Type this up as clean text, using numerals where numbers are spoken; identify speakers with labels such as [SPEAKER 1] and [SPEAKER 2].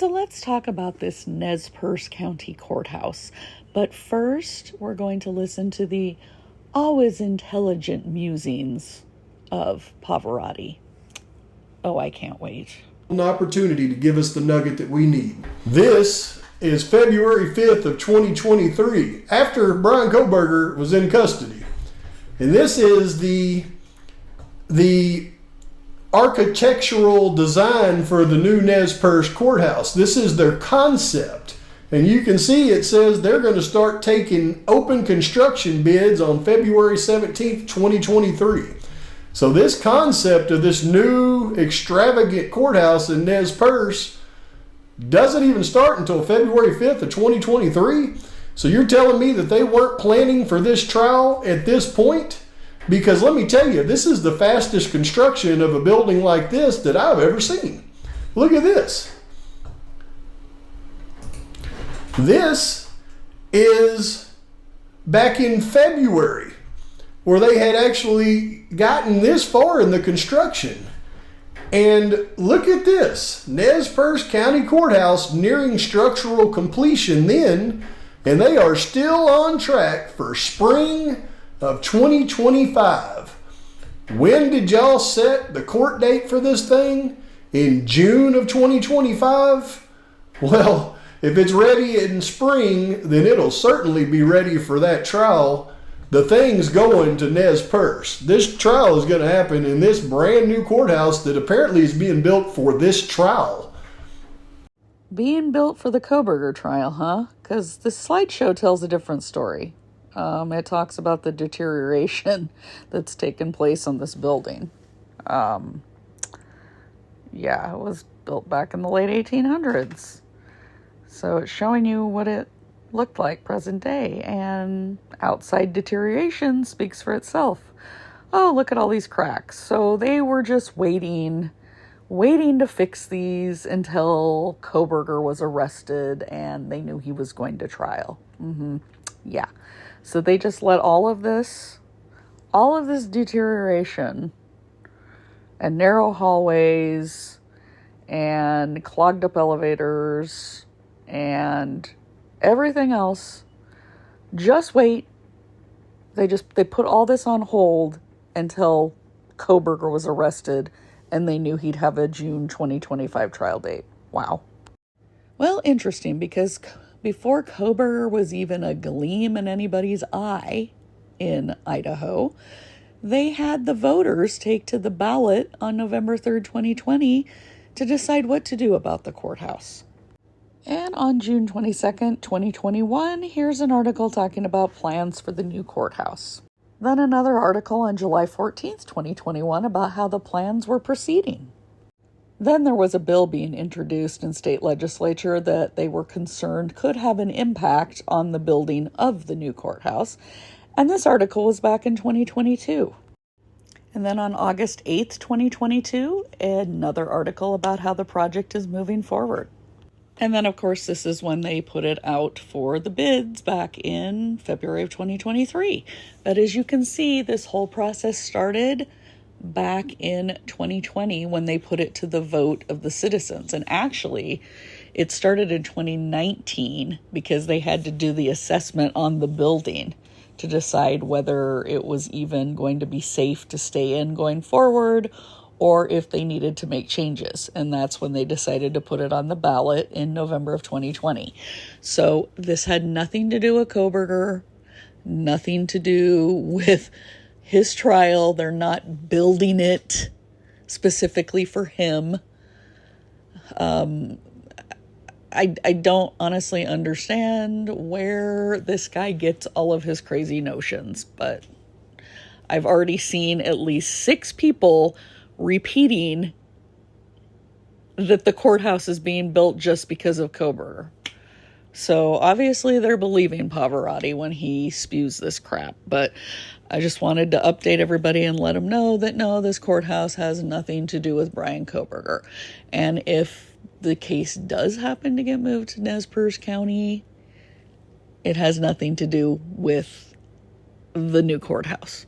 [SPEAKER 1] So let's talk about this Nez Perce County courthouse. But first, we're going to listen to the always intelligent musings of Pavarotti. Oh, I can't wait.
[SPEAKER 2] An opportunity to give us the nugget that we need. This is February 5th of 2023, after Brian Kohberger was in custody. And this is the architectural design for the new Nez Perce courthouse. This is their concept. And you can see it says they're going to start taking open construction bids on February 17th, 2023. So this concept of this new extravagant courthouse in Nez Perce doesn't even start until February 5th of 2023. So you're telling me that they weren't planning for this trial at this point? Because let me tell you, this is the fastest construction of a building like this that I've ever seen. Look at this. This is back in February, where they had actually gotten this far in the construction. And look at this, Nez Perce County Courthouse nearing structural completion then, and they are still on track for spring of 2025. When did y'all set the court date for this thing? In June of 2025? Well, if it's ready in spring, then it'll certainly be ready for that trial. The thing's going to Nez Perce. This trial is going to happen in this brand new courthouse that apparently is being built for this trial.
[SPEAKER 1] Being built for the Kohberger trial, huh? Because the slideshow tells a different story. It talks about the deterioration that's taken place on this building. Yeah, it was built back in the late 1800s. So it's showing you what it looked like present day, and outside deterioration speaks for itself. Oh, look at all these cracks. So they were just waiting to fix these until Kohberger was arrested and they knew he was going to trial. Yeah. So they just let all of this deterioration and narrow hallways and clogged up elevators and everything else, just wait. They put all this on hold until Kohberger was arrested and they knew he'd have a June 2025 trial date. Wow. Well, interesting, because before Kohberger was even a gleam in anybody's eye in Idaho, they had the voters take to the ballot on November 3rd, 2020 to decide what to do about the courthouse. And on June 22nd, 2021, here's an article talking about plans for the new courthouse. Then another article on July 14th, 2021 about how the plans were proceeding. Then there was a bill being introduced in state legislature that they were concerned could have an impact on the building of the new courthouse. And this article was back in 2022. And then on August 8th, 2022, another article about how the project is moving forward. And then, of course, this is when they put it out for the bids back in February of 2023. But as you can see, this whole process started back in 2020 when they put it to the vote of the citizens. And actually, it started in 2019 because they had to do the assessment on the building to decide whether it was even going to be safe to stay in going forward or if they needed to make changes. And that's when they decided to put it on the ballot in November of 2020. So this had nothing to do with Kohberger, nothing to do with his trial. They're not building it specifically for him. I don't honestly understand where this guy gets all of his crazy notions, but I've already seen at least 6 people repeating that the courthouse is being built just because of Kohberger. So obviously they're believing Pavarotti when he spews this crap, but I just wanted to update everybody and let them know that no, this courthouse has nothing to do with Brian Kohberger. And if the case does happen to get moved to Nez Perce County, it has nothing to do with the new courthouse.